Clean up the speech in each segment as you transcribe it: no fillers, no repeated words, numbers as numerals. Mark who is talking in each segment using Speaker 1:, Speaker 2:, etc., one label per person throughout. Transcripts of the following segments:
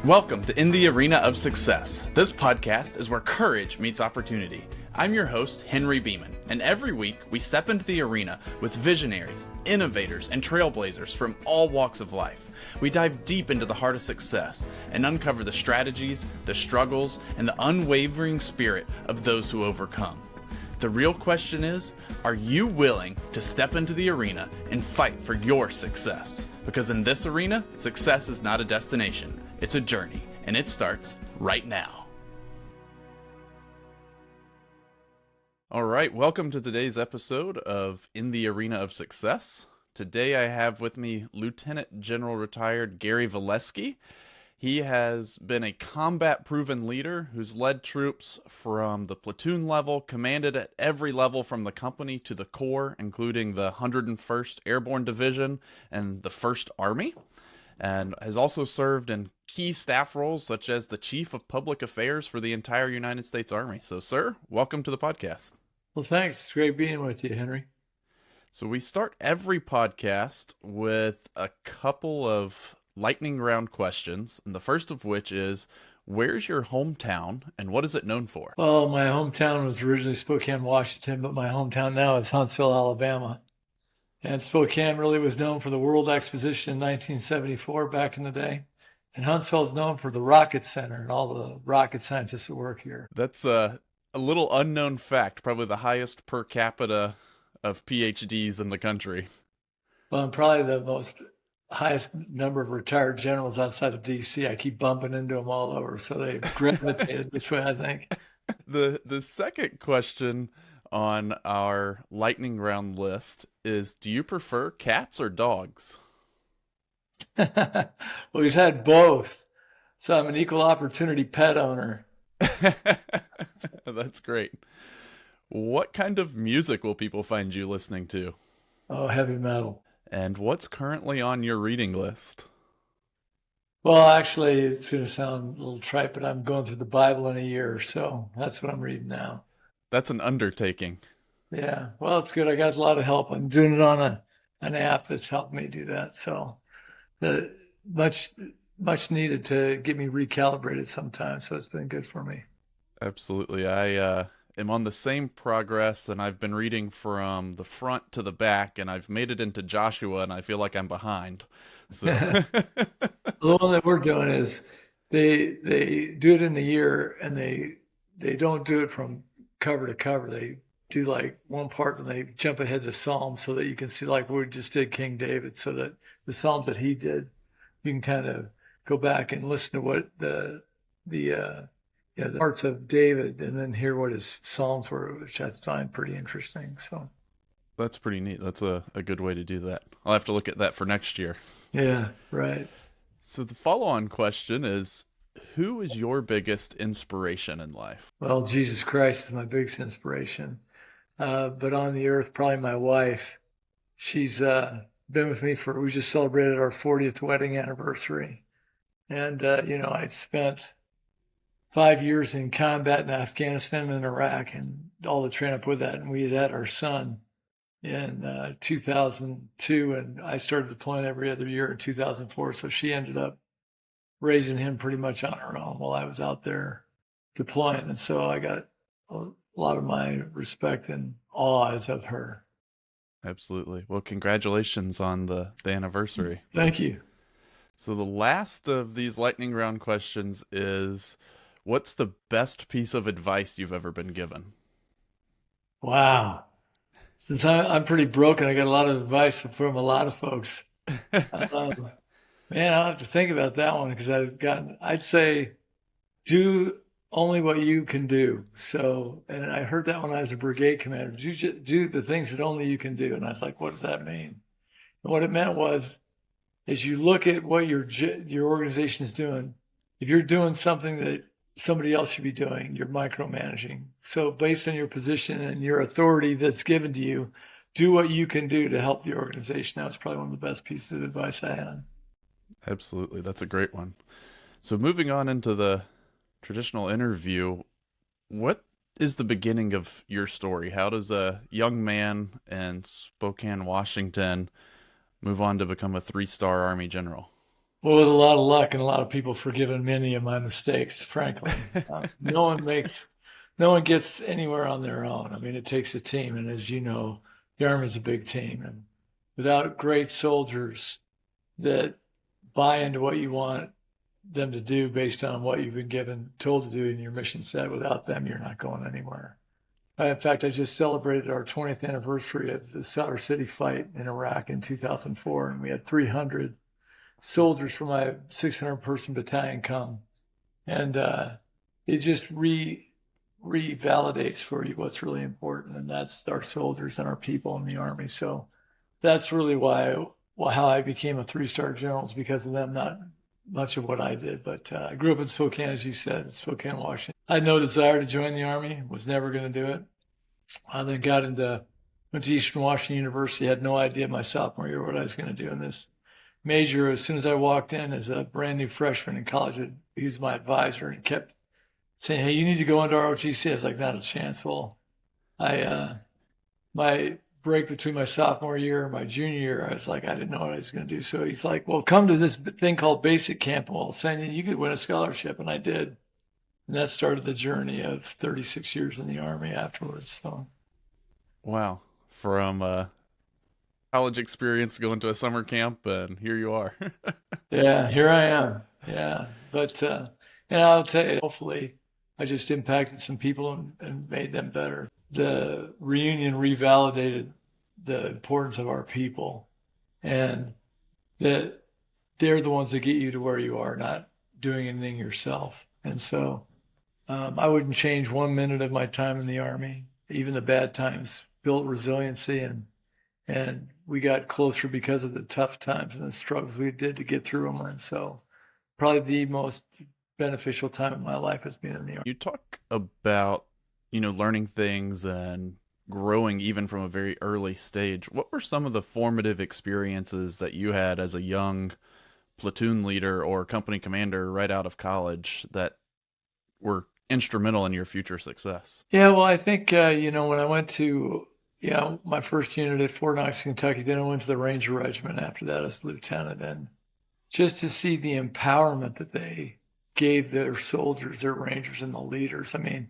Speaker 1: Welcome to In the Arena of Success. This podcast is where courage meets opportunity. I'm your host, Henry Beeman, and every week we step into the arena with visionaries, innovators, and trailblazers from all walks of life. We dive deep into the heart of success and uncover the strategies, the struggles, and the unwavering spirit of those who overcome. The real question is, are you willing to step into the arena and fight for your success? Because in this arena, success is not a destination, it's a journey, and it starts right now. All right, welcome to today's episode of In the Arena of Success. Today I have with me Lieutenant General Retired Gary Volesky. He has been a combat-proven leader who's led troops from the platoon level, commanded at every level from the company to the corps, including the 101st Airborne Division and the 1st Army, and has also served in key staff roles such as the Chief of Public Affairs for the entire United States Army. So, sir, welcome to the podcast.
Speaker 2: Well, thanks. It's great being with you, Henry.
Speaker 1: So we start every podcast with a couple of lightning round questions, and the first of which is, where's your hometown and what is it known for?
Speaker 2: Well, my hometown was originally Spokane, Washington, but my hometown now is Huntsville, Alabama. And Spokane really was known for the World Exposition in 1974 back in the day. And Huntsville is known for the Rocket Center and all the rocket scientists that work here.
Speaker 1: That's a little unknown fact, probably the highest per capita of PhDs in the country.
Speaker 2: Well, I'm probably the most highest number of retired generals outside of DC. I keep bumping into them all over, so they gravitated this way, I think.
Speaker 1: The second question on our lightning round list is, do you prefer cats or dogs?
Speaker 2: Well, we've had both, so I'm an equal opportunity pet owner.
Speaker 1: That's great. What kind of music will people find you listening to?
Speaker 2: Oh, heavy metal.
Speaker 1: And what's currently on your reading list?
Speaker 2: Well, actually, it's going to sound a little trite, but I'm going through the Bible in a year, so that's what I'm reading now.
Speaker 1: That's an undertaking.
Speaker 2: Yeah, well, it's good. I got a lot of help. I'm doing it on an app that's helped me do that, so much needed to get me recalibrated sometimes, so it's been good for me.
Speaker 1: Absolutely. I am on the same progress, and I've been reading from the front to the back, and I've made it into Joshua, and I feel like I'm behind. So
Speaker 2: The one that we're doing is they do it in the year, and they don't do it from cover to cover. They do like one part and they jump ahead to Psalms so that you can see, like we just did King David, so that the Psalms that he did, you can kind of go back and listen to what the parts of David, and then hear what his Psalms were, which I find pretty interesting. So
Speaker 1: that's pretty neat. That's a good way to do that. I'll have to look at that for next year.
Speaker 2: Yeah, right.
Speaker 1: So the follow-on question is, who is your biggest inspiration in life?
Speaker 2: Well, Jesus Christ is my biggest inspiration. But on the earth, probably my wife. She's been with me we just celebrated our 40th wedding anniversary. And, I'd spent 5 years in combat in Afghanistan and Iraq and all the training up with that. And we had our son in 2002, and I started deploying every other year in 2004. So she ended up raising him pretty much on her own while I was out there deploying. And so I got a lot of my respect and awe is of her.
Speaker 1: Absolutely. Well, congratulations on the anniversary.
Speaker 2: Thank you.
Speaker 1: So the last of these lightning round questions is, what's the best piece of advice you've ever been given?
Speaker 2: Wow. Since I'm pretty broken, I got a lot of advice from a lot of folks. Man, I'll have to think about that one, because I'd say, do only what you can do. So, and I heard that when I was a brigade commander, do the things that only you can do. And I was like, what does that mean? And what it meant was, as you look at what your organization is doing, if you're doing something that somebody else should be doing, you're micromanaging. So based on your position and your authority that's given to you, do what you can do to help the organization. That was probably one of the best pieces of advice I had.
Speaker 1: Absolutely. That's a great one. So moving on into the traditional interview, what is the beginning of your story? How does a young man in Spokane, Washington, move on to become a 3-star Army general?
Speaker 2: Well, with a lot of luck and a lot of people forgiving many of my mistakes, frankly. No one gets anywhere on their own. I mean, it takes a team. And as you know, the Army is a big team. And without great soldiers that buy into what you want them to do based on what you've been told to do in your mission set, without them, you're not going anywhere. In fact, I just celebrated our 20th anniversary of the Sadr City fight in Iraq in 2004, and we had 300 soldiers from my 600-person battalion come, and it just revalidates for you what's really important, and that's our soldiers and our people in the Army. So that's really how I became a 3-star general, is because of them, not much of what I did. But I grew up in Spokane, as you said, Spokane, Washington. I had no desire to join the Army, was never going to do it. I then went to Eastern Washington University, had no idea my sophomore year what I was going to do in this major. As soon as I walked in as a brand new freshman in college, he was my advisor and kept saying, "Hey, you need to go into ROTC." I was like, "Not a chance." Well, my break between my sophomore year and my junior year, I was like, I didn't know what I was going to do. So he's like, "Well, come to this thing called basic camp, and we'll send you could win a scholarship." And I did. And that started the journey of 36 years in the Army afterwards. So,
Speaker 1: Wow. From college experience going to a summer camp, and here you are.
Speaker 2: yeah, here I am. Yeah. But, and I'll tell you, hopefully, I just impacted some people and made them better. The reunion revalidated the importance of our people, and that they're the ones that get you to where you are, not doing anything yourself. And so, I wouldn't change 1 minute of my time in the Army. Even the bad times built resiliency, and we got closer because of the tough times and the struggles we did to get through them. And so probably the most beneficial time of my life has been in the Army.
Speaker 1: You talk about, learning things and growing even from a very early stage. What were some of the formative experiences that you had as a young platoon leader or company commander right out of college that were instrumental in your future success?
Speaker 2: Yeah, well, I think, when I went to, my first unit at Fort Knox, Kentucky, then I went to the Ranger Regiment after that as lieutenant. And just to see the empowerment that they gave their soldiers, their Rangers, and the leaders. I mean,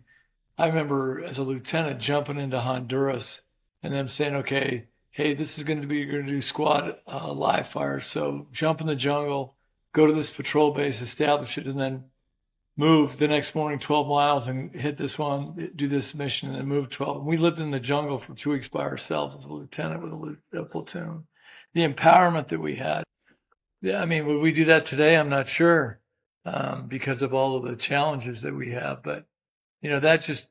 Speaker 2: I remember as a lieutenant jumping into Honduras and them saying, "Okay, hey, this is going to be, you're going to do squad live fire. So jump in the jungle, go to this patrol base, establish it, and then move the next morning 12 miles and hit this one, do this mission, and then move 12." And we lived in the jungle for 2 weeks by ourselves as a lieutenant with a platoon. The empowerment that we had. Yeah, I mean, would we do that today? I'm not sure, because of all of the challenges that we have. But, that just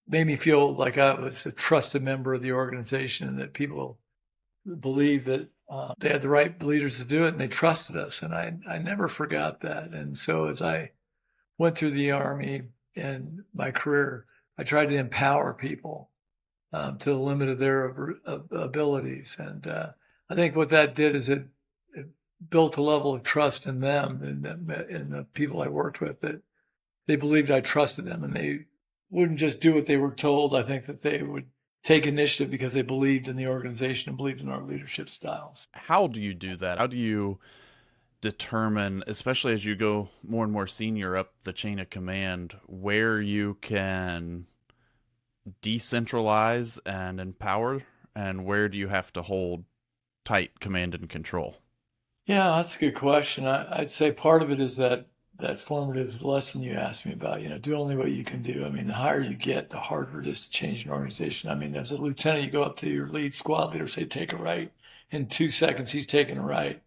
Speaker 2: made me feel like I was a trusted member of the organization, and that people believed that they had the right leaders to do it, and they trusted us. And I never forgot that. And so as I went through the Army and my career, I tried to empower people to the limit of their abilities. And I think what that did is it built a level of trust in them and in the people I worked with, that they believed I trusted them, and they wouldn't just do what they were told. I think that they would take initiative because they believed in the organization and believed in our leadership styles.
Speaker 1: How do you do that? How do you determine, especially as you go more and more senior up the chain of command, where you can decentralize and empower, and where do you have to hold tight command and control?
Speaker 2: Yeah, that's a good question. I'd say part of it is that formative lesson you asked me about, do only what you can do. I mean, the higher you get, the harder it is to change an organization. I mean, as a lieutenant, you go up to your lead squad leader, say, "Take a right." In 2 seconds, he's taking a right.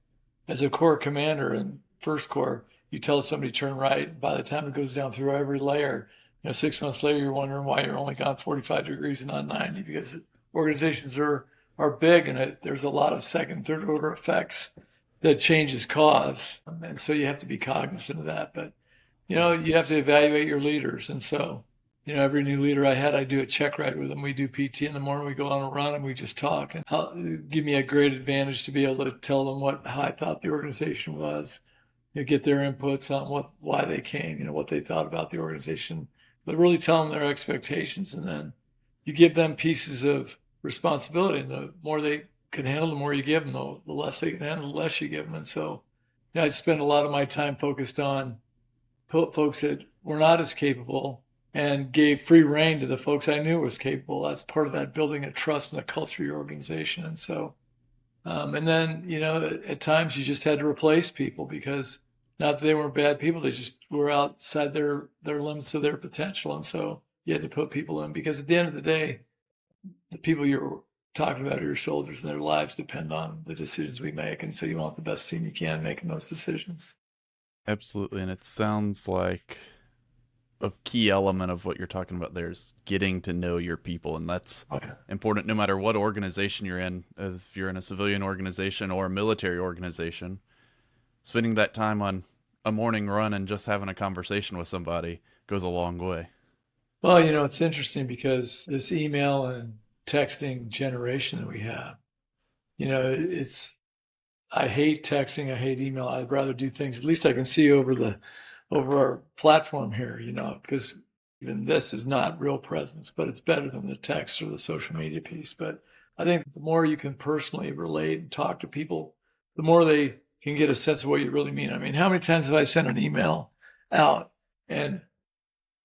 Speaker 2: As a corps commander in First Corps, you tell somebody to turn right. By the time it goes down through every layer, 6 months later, you're wondering why you're only gone 45 degrees and not 90, because organizations are big, and there's a lot of second, third order effects that changes cause. And so you have to be cognizant of that. But, you have to evaluate your leaders. And so, every new leader I had, I do a check ride with them. We do PT in the morning, we go on a run, and we just talk. And give me a great advantage to be able to tell them how I thought the organization was, get their inputs on why they came, what they thought about the organization, but really tell them their expectations. And then you give them pieces of responsibility, and the more they can handle, the more you give them. The less they can handle, the less you give them. And so I'd spend a lot of my time focused on folks that were not as capable and gave free rein to the folks I knew was capable. That's part of that building a trust in the culture of your organization. And so, and then, at times you just had to replace people because not that they weren't bad people, they just were outside their limits of their potential. And so you had to put people in because at the end of the day, the people you're talking about are your soldiers and their lives depend on the decisions we make. And so you want the best team you can making those decisions.
Speaker 1: Absolutely. And it sounds like a key element of what you're talking about there is getting to know your people. And that's
Speaker 2: Okay.
Speaker 1: important no matter what organization you're in. If you're in a civilian organization or a military organization, spending that time on a morning run and just having a conversation with somebody goes a long way.
Speaker 2: Well, it's interesting because this email and texting generation that we have, it's I hate texting, I hate email. I'd rather do things. At least I can see over our platform here, because even this is not real presence, but it's better than the text or the social media piece. But I think the more you can personally relate and talk to people, the more they can get a sense of what you really mean. I mean, how many times have I sent an email out and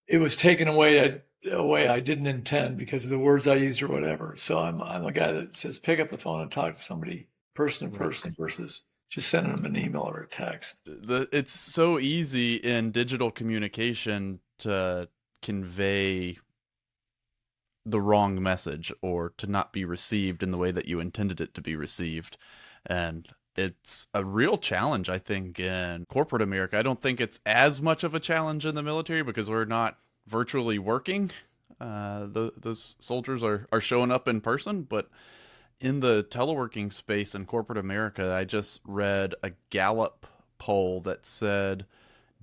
Speaker 2: it was taken away a way I didn't intend because of the words I used or whatever. So I'm a guy that says pick up the phone and talk to somebody person to person versus just sending them an email or a text.
Speaker 1: It's so easy in digital communication to convey the wrong message or to not be received in the way that you intended it to be received. And it's a real challenge, I think, in corporate America. I don't think it's as much of a challenge in the military because we're not virtually working. Those soldiers are showing up in person, but in the teleworking space in corporate America, I just read a Gallup poll that said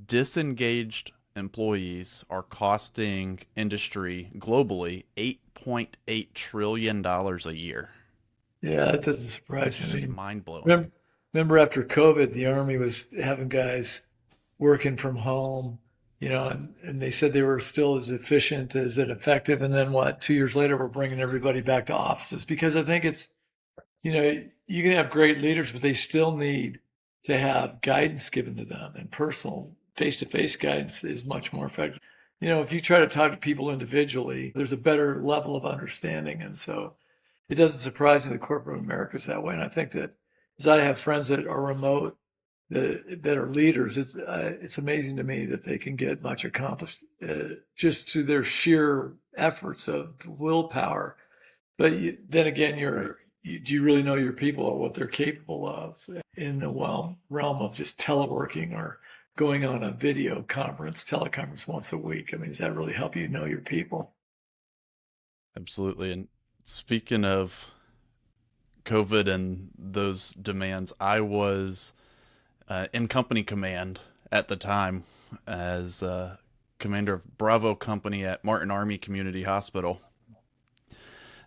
Speaker 1: disengaged employees are costing industry globally $8.8 trillion a year.
Speaker 2: Yeah, that doesn't surprise
Speaker 1: It's
Speaker 2: me.
Speaker 1: just mind blowing.
Speaker 2: Remember after COVID, the Army was having guys working from home, and they said they were still as efficient, as effective. And then what, 2 years later, we're bringing everybody back to offices because I think it's, you can have great leaders, but they still need to have guidance given to them, and personal face-to-face guidance is much more effective. If you try to talk to people individually, there's a better level of understanding. And so it doesn't surprise me that corporate America is that way. And I think that as I have friends that are remote, that are leaders, it's amazing to me that they can get much accomplished just through their sheer efforts of willpower. But then again, do you really know your people or what they're capable of in the realm of just teleworking or going on a teleconference once a week? I mean, does that really help you know your people?
Speaker 1: Absolutely. And speaking of COVID and those demands, I was in company command at the time as commander of Bravo Company at Martin Army Community Hospital.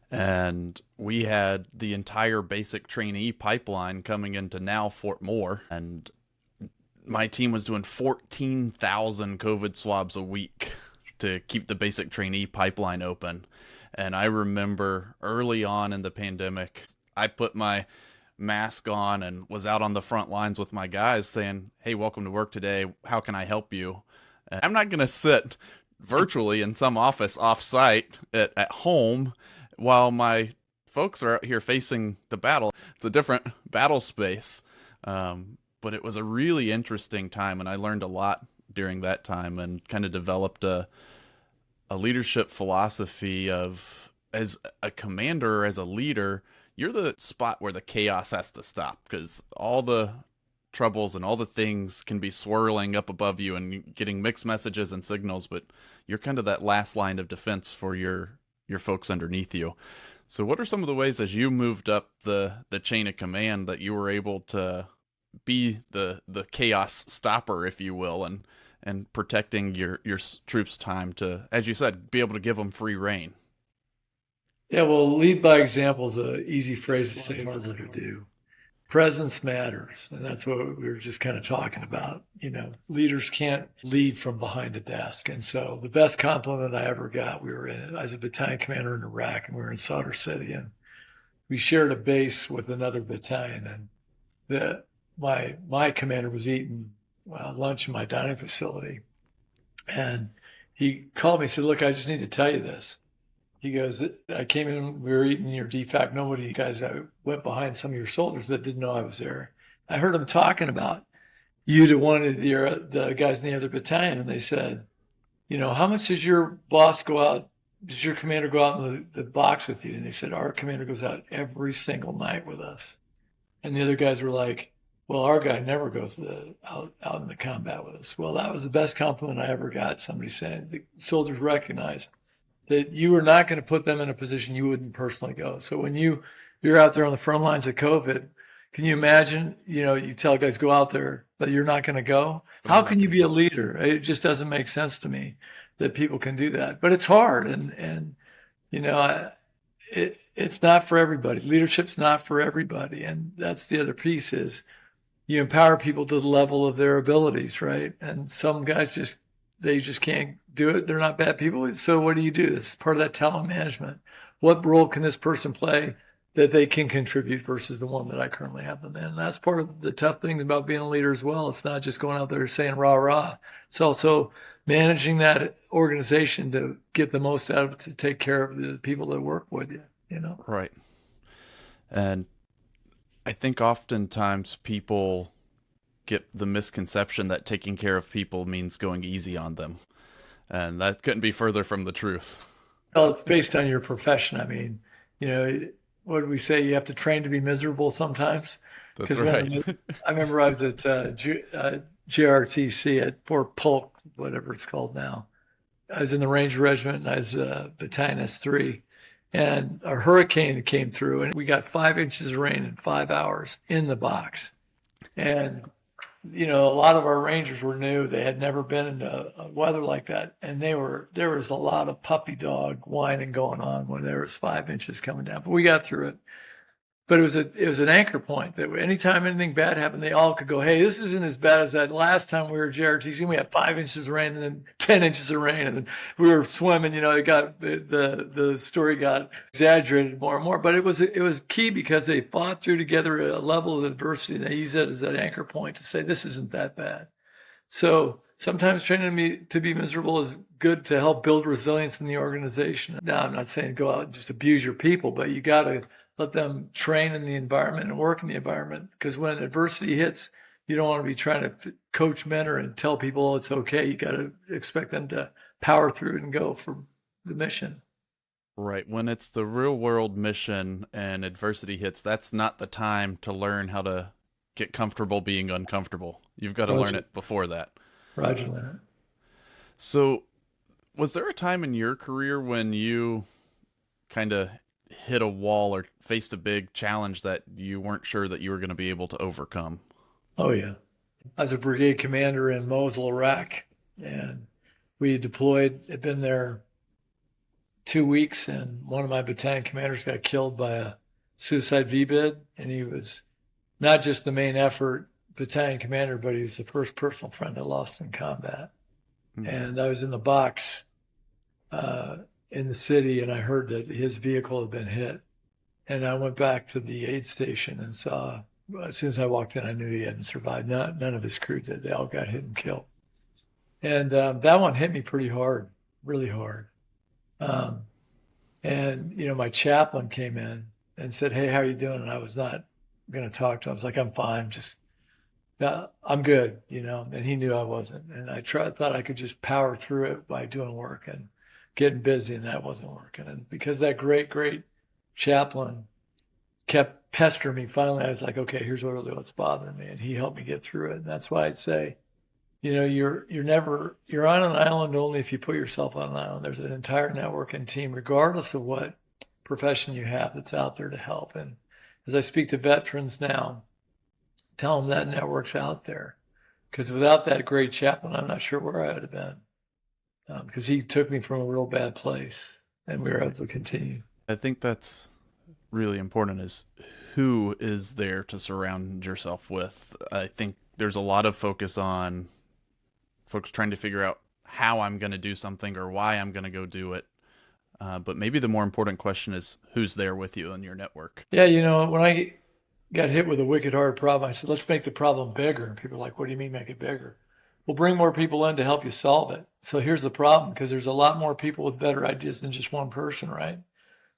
Speaker 1: And we had the entire basic trainee pipeline coming into now Fort Moore. And my team was doing 14,000 COVID swabs a week to keep the basic trainee pipeline open. And I remember early on in the pandemic, I put my mask on and was out on the front lines with my guys saying, hey, welcome to work today. How can I help you? And I'm not going to sit virtually in some office off-site at home while my folks are out here facing the battle. It's a different battle space. But it was a really interesting time, and I learned a lot during that time and kind of developed a leadership philosophy of, as a commander, as a leader, you're the spot where the chaos has to stop because all the troubles and all the things can be swirling up above you and getting mixed messages and signals, but you're kind of that last line of defense for your folks underneath you. So what are some of the ways as you moved up the chain of command that you were able to be the chaos stopper, if you will, and protecting your troops' time to, as you said, be able to give them free reign?
Speaker 2: Yeah, well, lead by example is an easy phrase to say, harder to do. Presence matters. And that's what we were just kind of talking about. Leaders can't lead from behind a desk. And so the best compliment I ever got, we were as a battalion commander in Iraq, and we were in Sadr City, and we shared a base with another battalion. And my commander was eating lunch in my dining facility, and he called me and said, "Look, I just need to tell you this." He goes, "I came in, we were eating your DFAC. Nobody, you guys, I went behind some of your soldiers that didn't know I was there. I heard them talking about you to one of the guys in the other battalion, and they said, how much does your boss go out? Does your commander go out in the box with you?" And they said, "Our commander goes out every single night with us." And the other guys were like, "Well, our guy never goes out in the combat with us." Well, that was the best compliment I ever got. Somebody saying the soldiers recognized that you were not going to put them in a position you wouldn't personally go. So when you're out there on the front lines of COVID, can you imagine, you tell guys go out there, but you're not going to go?
Speaker 1: But I'm
Speaker 2: How
Speaker 1: not
Speaker 2: can you
Speaker 1: going to
Speaker 2: be a
Speaker 1: go.
Speaker 2: leader? It just doesn't make sense to me that people can do that. But it's hard, and you know, it's not for everybody. Leadership's not for everybody, and that's the other piece is you empower people to the level of their abilities, right? And some guys they just can't do it. They're not bad people. So what do? It's part of that talent management. What role can this person play that they can contribute versus the one that I currently have them in? And that's part of the tough thing about being a leader as well. It's not just going out there saying rah rah. It's also managing that organization to get the most out of it to take care of the people that work with you.
Speaker 1: Right. And I think oftentimes people get the misconception that taking care of people means going easy on them. And that couldn't be further from the truth.
Speaker 2: Well, it's based on your profession. I mean, what do we say? You have to train to be miserable sometimes.
Speaker 1: That's
Speaker 2: Because
Speaker 1: right.
Speaker 2: I remember I was at JRTC at Fort Polk, whatever it's called now. I was in the Ranger Regiment and I was Battalion S3. And a hurricane came through and we got 5 inches of rain in 5 hours in the box. And a lot of our Rangers were new. They had never been in weather like that. And there was a lot of puppy dog whining going on when there was 5 inches coming down. But we got through it. But it was an anchor point that anytime anything bad happened, they all could go, "Hey, this isn't as bad as that last time we were at JRTC. We had 5 inches of rain and then 10 inches of rain, and then we were swimming." It got the story got exaggerated more and more. But it was key because they fought through together a level of adversity, and they use that as that anchor point to say this isn't that bad. So sometimes training me to be miserable is good to help build resilience in the organization. Now, I'm not saying go out and just abuse your people, but you got to let them train in the environment and work in the environment. Because when adversity hits, you don't want to be trying to coach mentor and tell people, "Oh, it's okay." You got to expect them to power through it and go for the mission.
Speaker 1: Right. When it's the real world mission and adversity hits, that's not the time to learn how to get comfortable being uncomfortable. You've got to learn
Speaker 2: Roger,
Speaker 1: it before that.
Speaker 2: Roger that.
Speaker 1: So, was there a time in your career when you kind of hit a wall or faced a big challenge that you weren't sure that you were going to be able to overcome?
Speaker 2: Oh yeah, I was a brigade commander in Mosul, Iraq, and we deployed. Had been there 2 weeks, and one of my battalion commanders got killed by a suicide VBID, and he was not just the main effort battalion commander, but he was the first personal friend I lost in combat.
Speaker 1: Mm.
Speaker 2: And I was in the box in the city, and I heard that his vehicle had been hit. And I went back to the aid station and saw, as soon as I walked in, I knew he hadn't survived. None of his crew did. They all got hit and killed. And that one hit me pretty hard, really hard. Um, and my chaplain came in and said, "Hey, how are you doing?" And I was not going to talk to him. I was like, "I'm fine. Just I'm good," And he knew I wasn't. And I thought I could just power through it by doing work and getting busy, and that wasn't working. And because that great chaplain kept pestering me, finally I was like, "Okay, here's what's bothering me," and he helped me get through it. And that's why I'd say, you're on an island only if you put yourself on an island. There's an entire network and team, regardless of what profession you have, that's out there to help. And as I speak to veterans now, tell them that network's out there. Because without that great chaplain, I'm not sure where I would have been. Because he took me from a real bad place, and we were able to continue.
Speaker 1: I think that's really important is who is there to surround yourself with. I think there's a lot of focus on folks trying to figure out how I'm going to do something or why I'm going to go do it. But maybe the more important question is who's there with you in your network.
Speaker 2: Yeah, when got hit with a wicked hard problem. I said, let's make the problem bigger. And people are like, what do you mean make it bigger? We'll bring more people in to help you solve it. So here's the problem, because there's a lot more people with better ideas than just one person, right?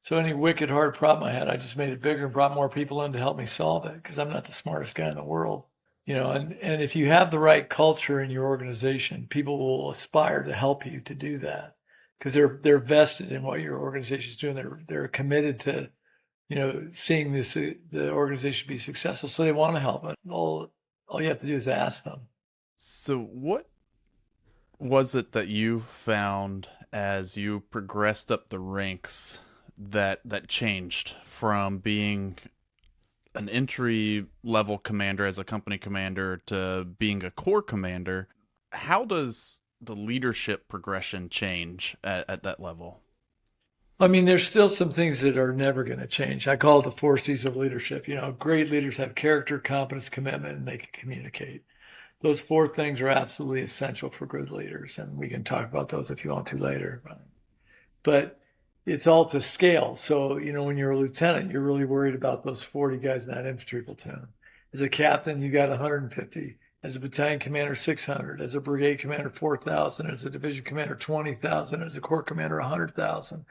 Speaker 2: So any wicked hard problem I had, I just made it bigger and brought more people in to help me solve it, because I'm not the smartest guy in the world. And if you have the right culture in your organization, people will aspire to help you to do that, because they're vested in what your organization is doing. They're committed to seeing the organization be successful, so they want to help it. All you have to do is ask them.
Speaker 1: So, what was it that you found as you progressed up the ranks that changed from being an entry level commander as a company commander to being a corps commander? How does the leadership progression change at that level?
Speaker 2: I mean, there's still some things that are never going to change. I call it the 4 C's of leadership. Great leaders have character, competence, commitment, and they can communicate. Those 4 things are absolutely essential for good leaders, and we can talk about those if you want to later. But it's all to scale. So, when you're a lieutenant, you're really worried about those 40 guys in that infantry platoon. As a captain, you got 150. As a battalion commander, 600. As a brigade commander, 4,000. As a division commander, 20,000. As a corps commander, 100,000.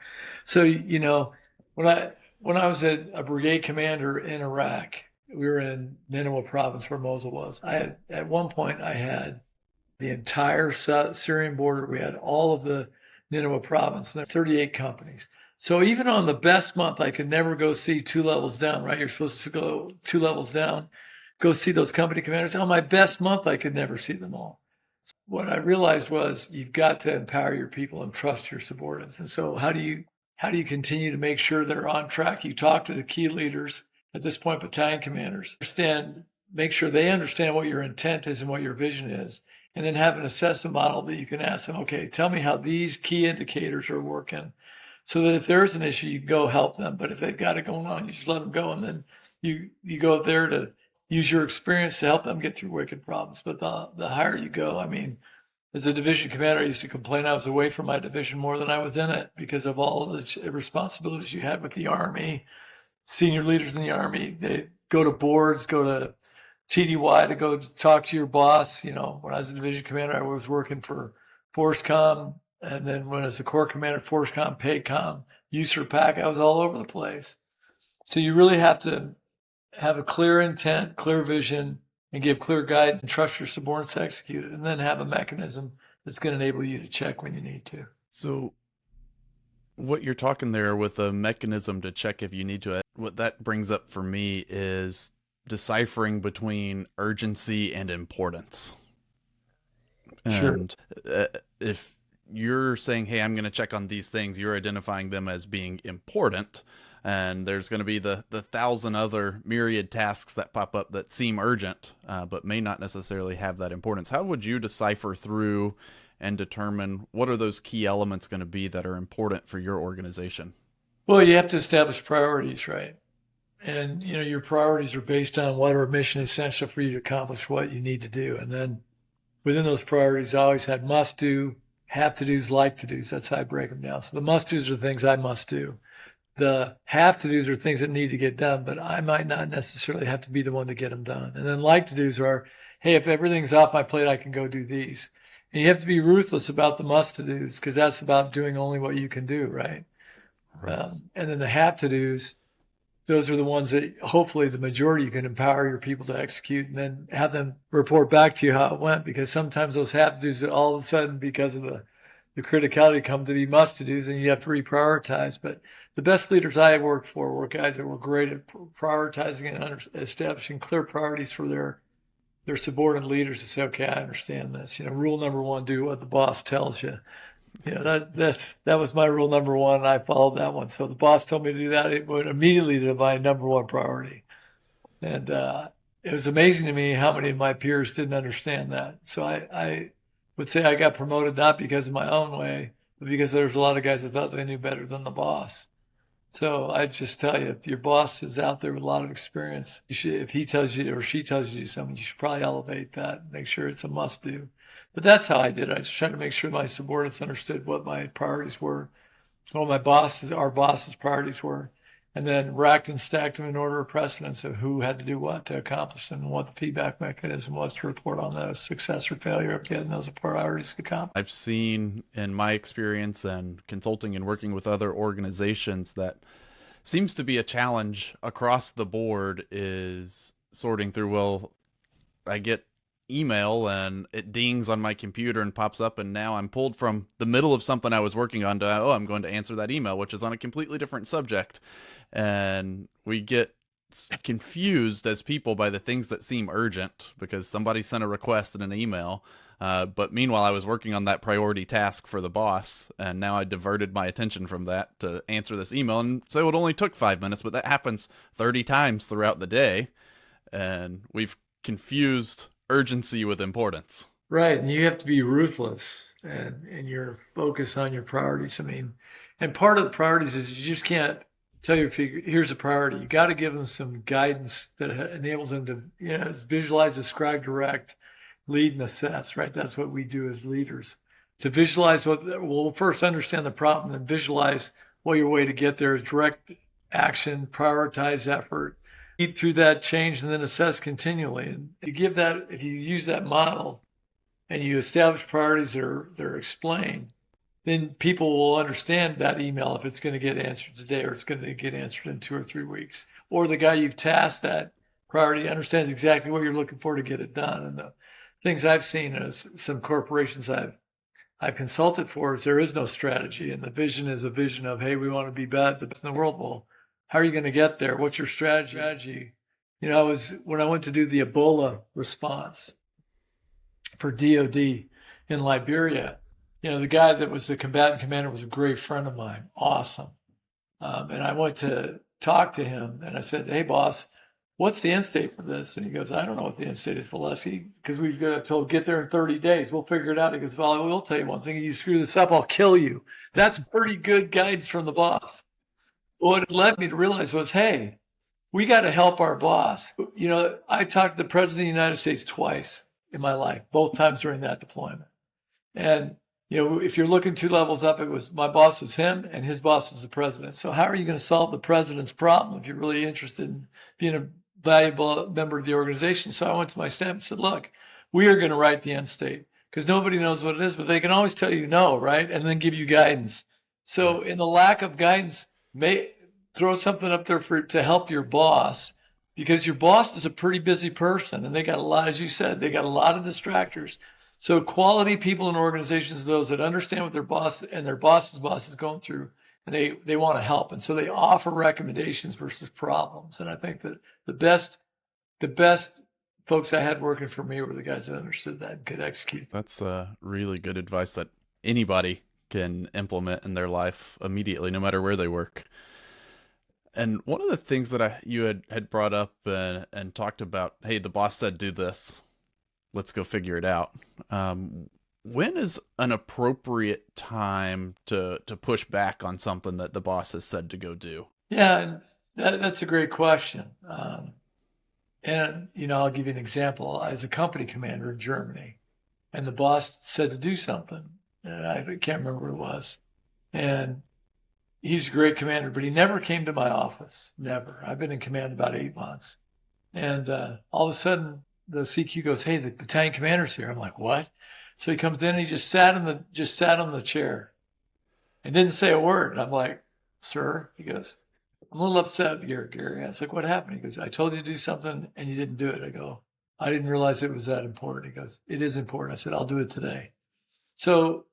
Speaker 2: So, when I was a brigade commander in Iraq, we were in Nineveh province where Mosul was. At one point, I had the entire Syrian border. We had all of the Nineveh province, and there's 38 companies. So even on the best month, I could never go see 2 levels down, right? You're supposed to go 2 levels down, go see those company commanders. On my best month, I could never see them all. So what I realized was you've got to empower your people and trust your subordinates. And so how do you continue to make sure they're on track? You talk to the key leaders, at this point, battalion commanders, make sure they understand what your intent is and what your vision is, and then have an assessment model that you can ask them, okay, tell me how these key indicators are working, so that if there's an issue, you go help them. But if they've got it going on, you just let them go, and then you go there to use your experience to help them get through wicked problems. But the higher you go, I mean, as a division commander, I used to complain I was away from my division more than I was in it because of all of the responsibilities you had with the Army, senior leaders in the Army. They go to boards, go to TDY to go talk to your boss. When I was a division commander, I was working for ForceCom. And then when I was a corps commander, ForceCom, PACOM, USERPAC, I was all over the place. So you really have to have a clear intent, clear vision, and give clear guidance and trust your subordinates to execute it. And then have a mechanism that's going to enable you to check when you need to.
Speaker 1: So what you're talking there with a mechanism to check if you need to, what that brings up for me is deciphering between urgency and importance.
Speaker 2: Sure.
Speaker 1: And if you're saying, hey, I'm going to check on these things, you're identifying them as being important. And there's going to be the 1,000 other myriad tasks that pop up that seem urgent, but may not necessarily have that importance. How would you decipher through and determine what are those key elements going to be that are important for your organization?
Speaker 2: Well, you have to establish priorities, right? And, your priorities are based on what are mission essential for you to accomplish what you need to do. And then within those priorities, I always had must do, have to do's, like to do's. That's how I break them down. So the must do's are things I must do. The have to do's are things that need to get done, but I might not necessarily have to be the one to get them done. And then like to do's are, hey, if everything's off my plate, I can go do these. And you have to be ruthless about the must to do's, because that's about doing only what you can do, right? And then the have to do's, those are the ones that hopefully the majority you can empower your people to execute, and then have them report back to you how it went, because sometimes those have to do's all of a sudden, because of the criticality, come to be must to do's, and you have to reprioritize. But the best leaders I worked for were guys that were great at prioritizing and establishing clear priorities for their subordinate leaders to say, okay, I understand this. Rule number 1, do what the boss tells you. That was my rule number 1, and I followed that one. So the boss told me to do that, it went immediately to my number 1 priority. And it was amazing to me how many of my peers didn't understand that. So I would say I got promoted not because of my own way, but because there's a lot of guys that thought they knew better than the boss. So I just tell you, if your boss is out there with a lot of experience, if he tells you or she tells you to do something, you should probably elevate that, make sure it's a must do. But that's how I did it. I just tried to make sure my subordinates understood what my priorities were, what our boss's priorities were. and then racked and stacked them in order of precedence of who had to do what to accomplish them and what the feedback mechanism was to report on the success or failure of getting those priorities accomplished.
Speaker 1: I've seen in my experience and consulting and working with other organizations that seems to be a challenge across the board is sorting through, well, I get email and it dings on my computer and pops up, and now I'm pulled from the middle of something I was working on to, oh, I'm going to answer that email, which is on a completely different subject. And we get confused as people by the things that seem urgent because somebody sent a request in an email. But meanwhile, I was working on that priority task for the boss, and now I diverted my attention from that to answer this email. And so it only took 5 minutes, but that happens 30 times throughout the day. And we've confused urgency with importance.
Speaker 2: Right. And you have to be ruthless and your focus on your priorities. I mean, and part of the priorities is you just can't tell your figure, here's a priority. You got to give them some guidance that enables them to, visualize, describe, direct, lead, and assess, right? That's what we do as leaders. To visualize we'll first understand the problem, then visualize what your way to get there is, direct action, prioritize effort, eat through that change, and then assess continually. And if you use that model and you establish priorities that are explained, then people will understand that email if it's going to get answered today or it's going to get answered in 2 or 3 weeks. Or the guy you've tasked that priority understands exactly what you're looking for to get it done. And the things I've seen is some corporations I've consulted for is there is no strategy. And the vision is a vision of, hey, we want to be the best in the world. Well, how are you going to get there? What's your strategy? When I went to do the Ebola response for DOD in Liberia, the guy that was the combatant commander was a great friend of mine. Awesome. And I went to talk to him and I said, hey, boss, what's the end state for this? And he goes, I don't know what the end state is, Volesky, because we've got told get there in 30 days. We'll figure it out. He goes, well, I will tell you one thing. If you screw this up, I'll kill you. That's pretty good guidance from the boss. What it led me to realize was, hey, we got to help our boss. I talked to the president of the United States twice in my life, both times during that deployment. And, if you're looking 2 levels up, my boss was him and his boss was the president. So how are you going to solve the president's problem if you're really interested in being a valuable member of the organization? So I went to my staff and said, look, we are going to write the end state because nobody knows what it is, but they can always tell you no, right? And then give you guidance. So in the lack of guidance, throw something up there to help your boss, because your boss is a pretty busy person and they got a lot, as you said, they got a lot of distractors. So quality people in organizations are those that understand what their boss and their boss's boss is going through, and they want to help. And so they offer recommendations versus problems. And I think that the best folks I had working for me were the guys that understood that and could execute.
Speaker 1: That's really good advice that anybody can implement in their life immediately, no matter where they work. And one of the things that you had brought up and talked about, hey, the boss said do this, let's go figure it out. When is an appropriate time to push back on something that the boss has said to go do?
Speaker 2: Yeah, that's a great question. And I'll give you an example. I was a company commander in Germany, and the boss said to do something, and I can't remember what it was. And he's a great commander, but he never came to my office. Never. I've been in command about 8 months. And all of a sudden, the CQ goes, hey, the battalion commander's here. I'm like, what? So he comes in and he just sat on the chair and didn't say a word. And I'm like, sir? He goes, I'm a little upset here, Gary. I was like, what happened? He goes, I told you to do something and you didn't do it. I go, I didn't realize it was that important. He goes, it is important. I said, I'll do it today. So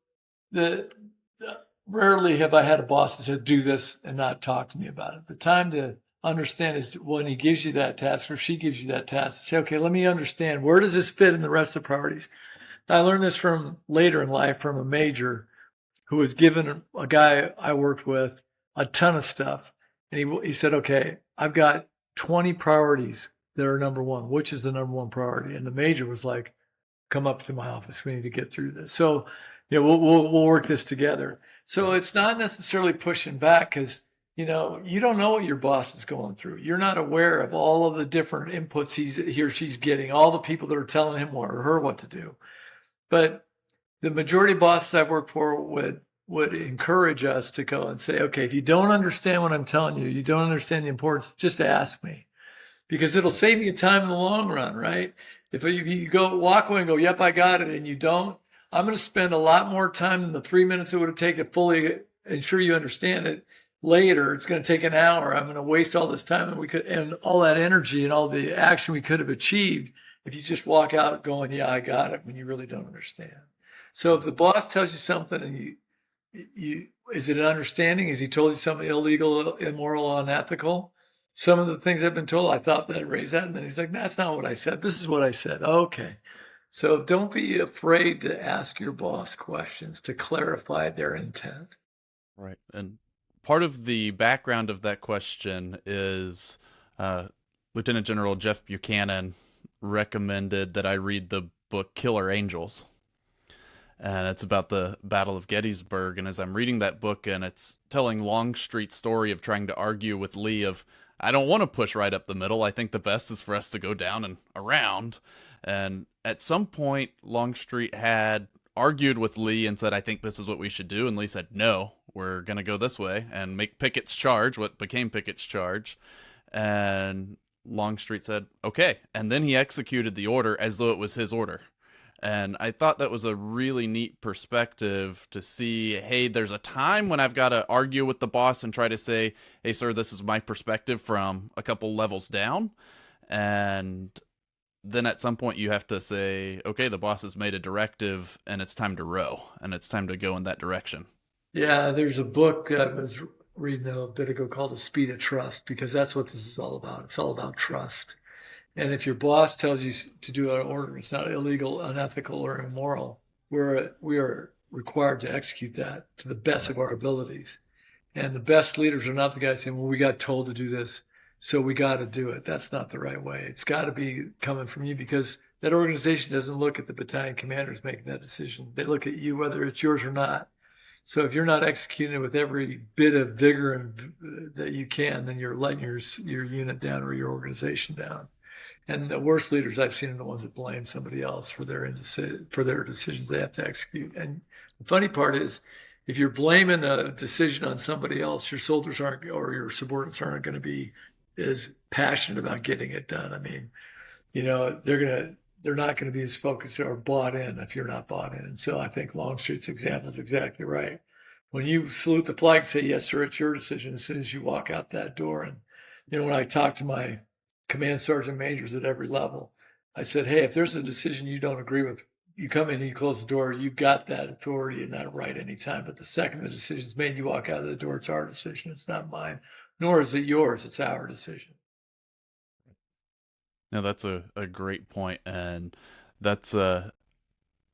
Speaker 2: rarely have I had a boss that said, do this and not talk to me about it. The time to understand is when he gives you that task or she gives you that task to say, okay, let me understand, where does this fit in the rest of the priorities? I learned this from later in life from a major who was given a guy I worked with a ton of stuff. And he said, okay, I've got 20 priorities that are number one. Which is the number one priority? And the major was like, come up to my office. We need to get through this. So, we'll work this together. So it's not necessarily pushing back because, you don't know what your boss is going through. You're not aware of all of the different inputs he or she's getting, all the people that are telling him or her what to do. But the majority of bosses I've worked for would would encourage us to go and say, okay, if you don't understand what I'm telling you, you don't understand the importance, just ask me, because it'll save you time in the long run, right? If you go walk away and go, yep, I got it, and you don't, I'm going to spend a lot more time than the 3 minutes it would have taken to fully ensure you understand it. Later, it's going to take an hour. I'm going to waste all this time and all that energy and all the action we could have achieved if you just walk out going, yeah, I got it, when you really don't understand. So if the boss tells you something and you is it an understanding? Has he told you something illegal, immoral, unethical? Some of the things I've been told, I thought that raised that, and then he's like, that's not what I said. This is what I said. Okay. So don't be afraid to ask your boss questions to clarify their intent.
Speaker 1: Right. And part of the background of that question is Lieutenant General Jeff Buchanan recommended that I read the book Killer Angels. And it's about the Battle of Gettysburg. And as I'm reading that book, and it's telling Longstreet's story of trying to argue with Lee of, I don't want to push right up the middle. I think the best is for us to go down and around. And at some point, Longstreet had argued with Lee and said, I think this is what we should do. And Lee said, no, we're going to go this way and make Pickett's charge, what became Pickett's charge. And Longstreet said, okay. And then he executed the order as though it was his order. And I thought that was a really neat perspective to see, hey, there's a time when I've got to argue with the boss and try to say, hey, sir, this is my perspective from a couple levels down. And then at some point you have to say, okay, the boss has made a directive and it's time to row and it's time to go in that direction.
Speaker 2: Yeah, there's a book that I was reading a bit ago called The Speed of Trust, because that's what this is all about. It's all about trust. And if your boss tells you to do an order, it's not illegal, unethical, or immoral, we are required to execute that to the best of our abilities. And the best leaders are not the guys saying, well, we got told to do this, so we got to do it. That's not the right way. It's got to be coming from you, because that organization doesn't look at the battalion commanders making that decision. They look at you, whether it's yours or not. So if you're not executing it with every bit of vigor that you can, then you're letting your unit down or your organization down. And the worst leaders I've seen are the ones that blame somebody else for their decisions they have to execute. And the funny part is, if you're blaming a decision on somebody else, your soldiers aren't, or your subordinates aren't going to be as passionate about getting it done. I mean, they're not going to be as focused or bought in if you're not bought in. And so I think Longstreet's example is exactly right. When you salute the flag, say, yes, sir, it's your decision as soon as you walk out that door. And, when I talk to my command sergeant majors at every level, I said, hey, if there's a decision you don't agree with, you come in and you close the door, you got that authority and that right anytime. But the second the decision's made, you walk out of the door, it's our decision. It's not mine, nor is it yours. It's our decision.
Speaker 1: No, that's a great point. And that's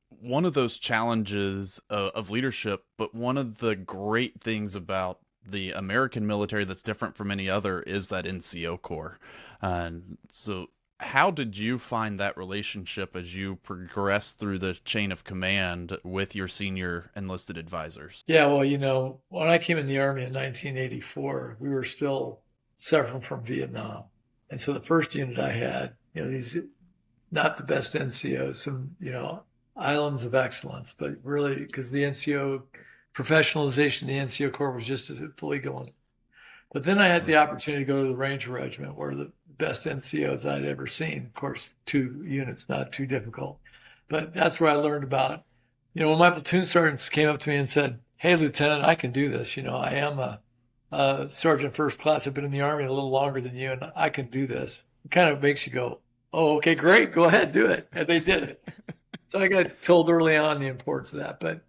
Speaker 1: one of those challenges of leadership. But one of the great things about the American military that's different from any other is that NCO Corps. And so how did you find that relationship as you progressed through the chain of command with your senior enlisted advisors?
Speaker 2: Yeah, well, when I came in the Army in 1984, we were still suffering from Vietnam. And so the first unit I had, these not the best NCOs, some, islands of excellence, but really because the NCO professionalization, the NCO Corps was just as fully going. But then I had the opportunity to go to the Ranger Regiment, where the best NCOs I'd ever seen. Of course, 2 units, not too difficult. But that's where I learned about, when my platoon sergeants came up to me and said, hey, Lieutenant, I can do this. I am a sergeant first class. I've been in the Army a little longer than you, and I can do this. It kind of makes you go, oh, okay, great. Go ahead, do it. And they did it. So I got told early on the importance of that. But,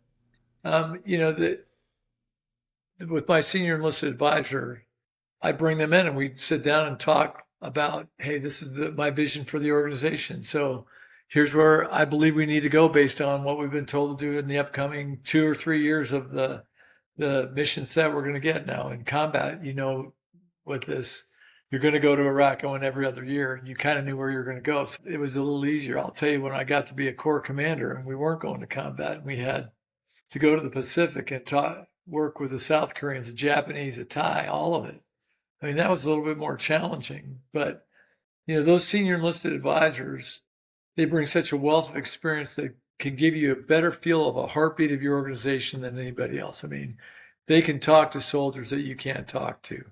Speaker 2: with my senior enlisted advisor, I bring them in and we'd sit down and talk about, hey, this is my vision for the organization. So here's where I believe we need to go based on what we've been told to do in the upcoming 2 or 3 years of the mission set we're going to get now in combat. With this, you're going to go to Iraq going every other year, and you kind of knew where you're going to go. So it was a little easier. I'll tell you, when I got to be a corps commander and we weren't going to combat, and we had to go to the Pacific and work with the South Koreans, the Japanese, the Thai, all of it. I mean, that was a little bit more challenging, but those senior enlisted advisors, they bring such a wealth of experience. They can give you a better feel of a heartbeat of your organization than anybody else. I mean, they can talk to soldiers that you can't talk to.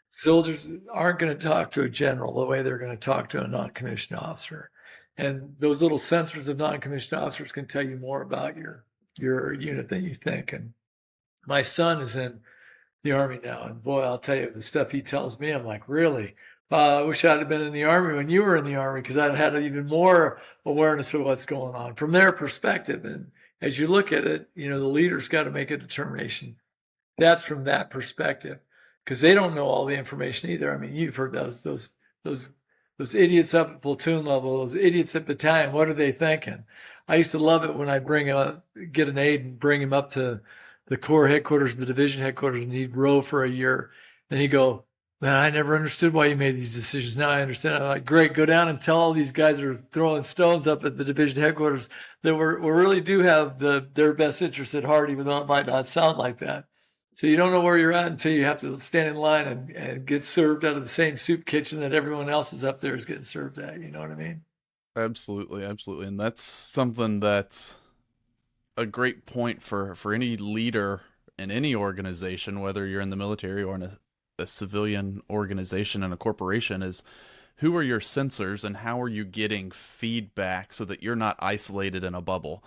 Speaker 2: Soldiers aren't going to talk to a general the way they're going to talk to a non-commissioned officer. And those little sensors of non-commissioned officers can tell you more about your unit than you think. And my son is in the Army now, and boy, I'll tell you the stuff he tells me. I'm like, really? I wish I'd have been in the Army when you were in the Army, because I'd had even more awareness of what's going on from their perspective. And as you look at it, the leader's got to make a determination. That's from that perspective, because they don't know all the information either. I mean, you've heard those idiots up at platoon level, those idiots at battalion. What are they thinking? I used to love it when I'd get an aide and bring him up to the Corps headquarters, the division headquarters, and he'd row for a year. And he'd go, man, I never understood why you made these decisions. Now I understand. I'm like, great, go down and tell all these guys that are throwing stones up at the division headquarters that we really do have their best interests at heart, even though it might not sound like that. So you don't know where you're at until you have to stand in line and get served out of the same soup kitchen that everyone else is up there is getting served at. You know what I mean?
Speaker 1: Absolutely, absolutely. And that's something that's a great point for any leader in any organization, whether you're in the military or in a civilian organization and a corporation, is who are your sensors and how are you getting feedback so that you're not isolated in a bubble.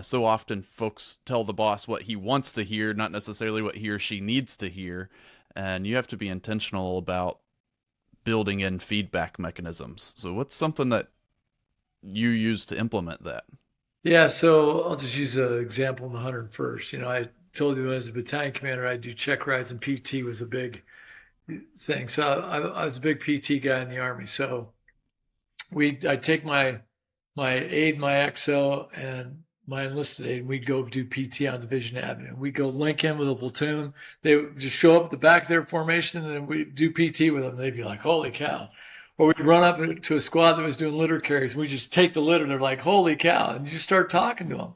Speaker 1: So often folks tell the boss what he wants to hear, not necessarily what he or she needs to hear. And you have to be intentional about building in feedback mechanisms. So what's something that you use to implement that?
Speaker 2: Yeah, so I'll just use an example in the 101st. I told you as a battalion commander, I do check rides, and PT was a big thing. So I was a big PT guy in the Army. So I take my aide, my XO, and my enlisted aide, and we'd go do PT on Division Avenue. We'd go link in with a platoon. They would just show up at the back of their formation, and then we'd do PT with them. They'd be like, holy cow. Or we'd run up to a squad that was doing litter carries. We just take the litter. They're like, holy cow. And you start talking to them.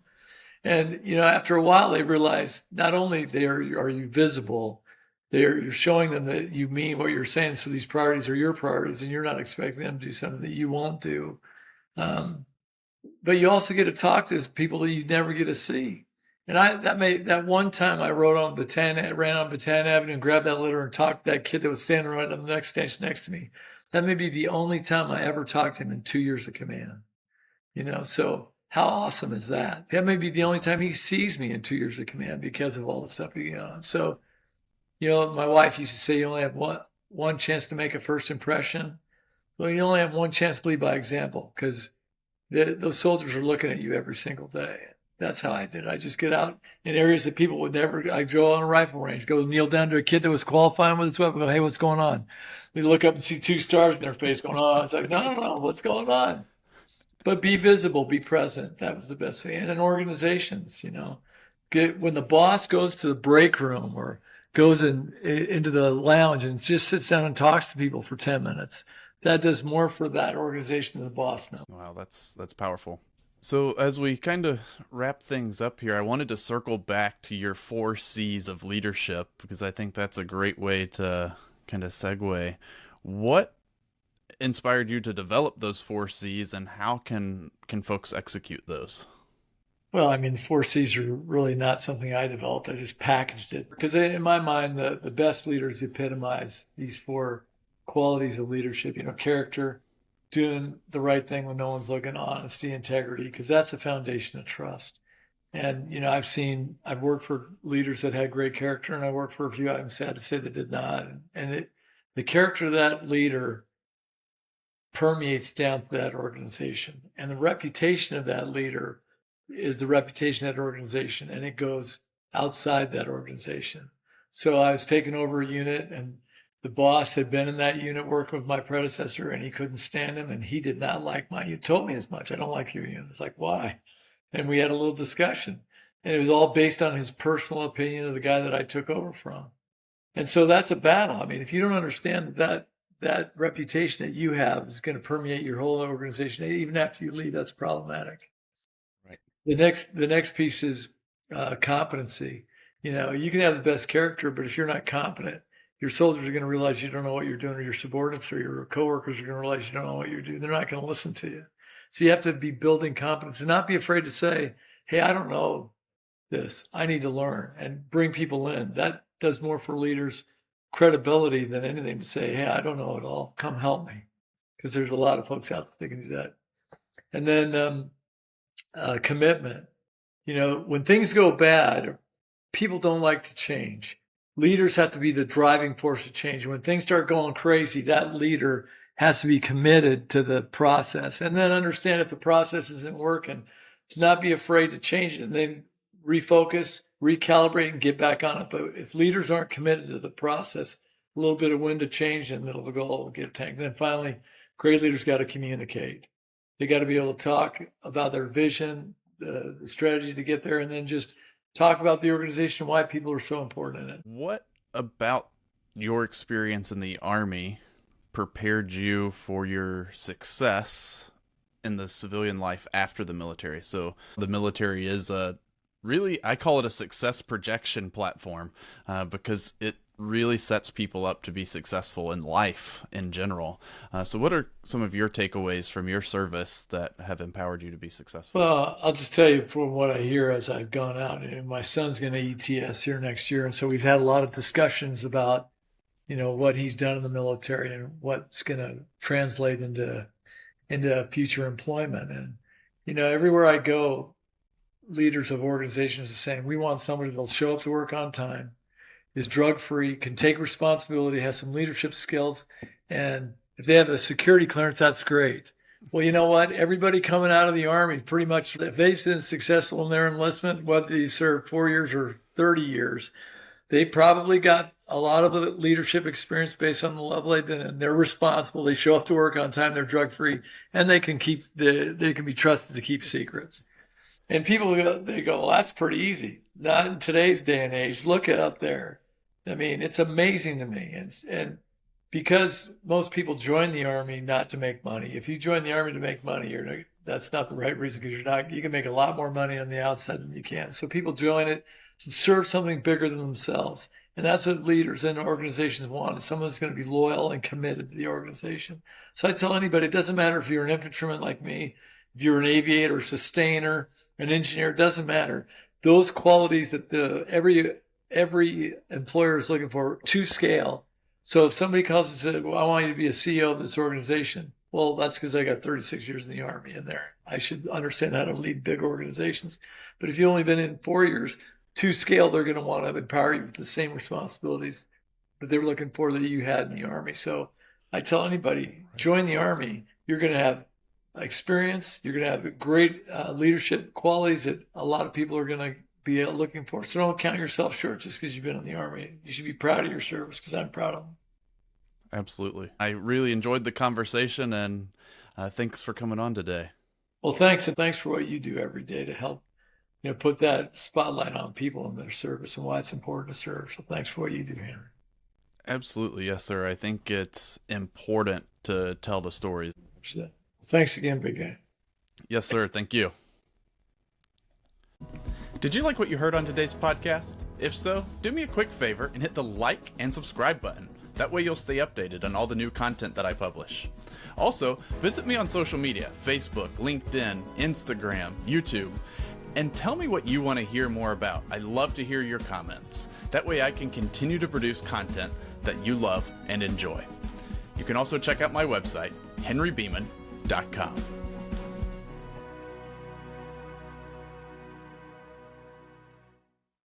Speaker 2: And, after a while, they realize not only are you visible, you're showing them that you mean what you're saying. So these priorities are your priorities, and you're not expecting them to do something that you won't do. But you also get to talk to people that you never get to see. And that one time I ran on Battalion Avenue and grabbed that litter and talked to that kid that was standing right on the next station next to me. That may be the only time I ever talked to him in 2 years of command. So how awesome is that? That may be the only time he sees me in 2 years of command because of all the stuff going on. So, my wife used to say you only have one chance to make a first impression. Well, you only have one chance to lead by example, because those soldiers are looking at you every single day. That's how I did it. I just get out in areas that people would never. I go on a rifle range, go kneel down to a kid that was qualifying with his weapon, go, hey, what's going on? They look up and see 2 stars in their face going, oh, it's like, no, what's going on? But be visible, be present. That was the best thing. And in organizations, when the boss goes to the break room or goes into the lounge and just sits down and talks to people for 10 minutes, that does more for that organization than the boss knows.
Speaker 1: Wow, that's powerful. So as we kind of wrap things up here, I wanted to circle back to your 4 C's of leadership, because I think that's a great way to kind of segue. What inspired you to develop those 4 C's, and how can folks execute those?
Speaker 2: Well, I mean, the 4 C's are really not something I developed. I just packaged it because in my mind, the best leaders epitomize these 4 qualities of leadership, character, doing the right thing when no one's looking, honesty, integrity, because that's the foundation of trust. And, I've worked for leaders that had great character, and I worked for a few, I'm sad to say, that did not. And the character of that leader permeates down to that organization. And the reputation of that leader is the reputation of that organization, and it goes outside that organization. So I was taking over a unit, and the boss had been in that unit working with my predecessor, and he couldn't stand him, and he did not like my unit. Told me as much. I don't like your unit. It's like, why? And we had a little discussion, and it was all based on his personal opinion of the guy that I took over from. And so that's a battle. I mean, if you don't understand that reputation that you have is going to permeate your whole organization, even after you leave, that's problematic.
Speaker 1: Right.
Speaker 2: The next piece is competency. You can have the best character, but if you're not competent, your soldiers are going to realize you don't know what you're doing, or your subordinates or your coworkers are going to realize you don't know what you're doing. They're not going to listen to you. So you have to be building competence and not be afraid to say, hey, I don't know this. I need to learn, and bring people in. That does more for leaders' credibility than anything to say, hey, I don't know it all. Come help me. Because there's a lot of folks out there that can do that. And then commitment. When things go bad, people don't like to change. Leaders have to be the driving force of change. When things start going crazy, that leader has to be committed to the process, and then understand if the process isn't working, to not be afraid to change it, and then refocus, recalibrate, and get back on it. But if leaders aren't committed to the process, a little bit of wind to change in the middle of the goal will get tanked. Then finally, great leaders got to communicate. They got to be able to talk about their vision, the strategy to get there, and then just talk about the organization and why people are so important in it.
Speaker 1: What about your experience in the Army prepared you for your success in the civilian life after the military? So the military is I call it a success projection platform because it really sets people up to be successful in life in general. So what are some of your takeaways from your service that have empowered you to be successful?
Speaker 2: Well, I'll just tell you from what I hear as I've gone out, and my son's going to ETS here next year. And so we've had a lot of discussions about, what he's done in the military and what's going to translate into future employment. And, everywhere I go, leaders of organizations are saying, we want somebody that'll show up to work on time, is drug-free, can take responsibility, has some leadership skills, and if they have a security clearance, that's great. Well, you know what? Everybody coming out of the Army, pretty much, if they've been successful in their enlistment, whether they serve 4 years or 30 years, they probably got a lot of the leadership experience based on the level they've been in. They're responsible. They show up to work on time. They're drug-free, and they can be trusted to keep secrets. And people go, well, that's pretty easy. Not in today's day and age. Look out there. I mean, it's amazing to me. And because most people join the Army not to make money. If you join the Army to make money, that's not the right reason, because you can make a lot more money on the outside than you can. So people join it to serve something bigger than themselves. And that's what leaders and organizations want, is someone who's going to be loyal and committed to the organization. So I tell anybody, it doesn't matter if you're an infantryman like me, if you're an aviator, sustainer, an engineer, it doesn't matter. Those qualities that every employer is looking for to scale. So if somebody calls and says, well, I want you to be a CEO of this organization, well, that's because I got 36 years in the Army in there. I should understand how to lead big organizations. But if you've only been in 4 years, to scale, they're going to want to empower you with the same responsibilities that they were looking for that you had in the Army. So I tell anybody, join the Army. You're going to have experience. You're going to have great leadership qualities that a lot of people are going to be looking for. So don't count yourself short just because you've been in the Army. You should be proud of your service, because I'm proud of them.
Speaker 1: Absolutely. I really enjoyed the conversation, and thanks for coming on today.
Speaker 2: Well, thanks. And thanks for what you do every day to help, put that spotlight on people and their service and why it's important to serve. So thanks for what you do, Henry.
Speaker 1: Absolutely. Yes, sir. I think it's important to tell the stories.
Speaker 2: Thanks again, big guy.
Speaker 1: Yes, sir. Thank you. Did you like what you heard on today's podcast? If so, do me a quick favor and hit the like and subscribe button. That way you'll stay updated on all the new content that I publish. Also, visit me on social media, Facebook, LinkedIn, Instagram, YouTube, and tell me what you want to hear more about. I love to hear your comments. That way I can continue to produce content that you love and enjoy. You can also check out my website, henrybeeman.com.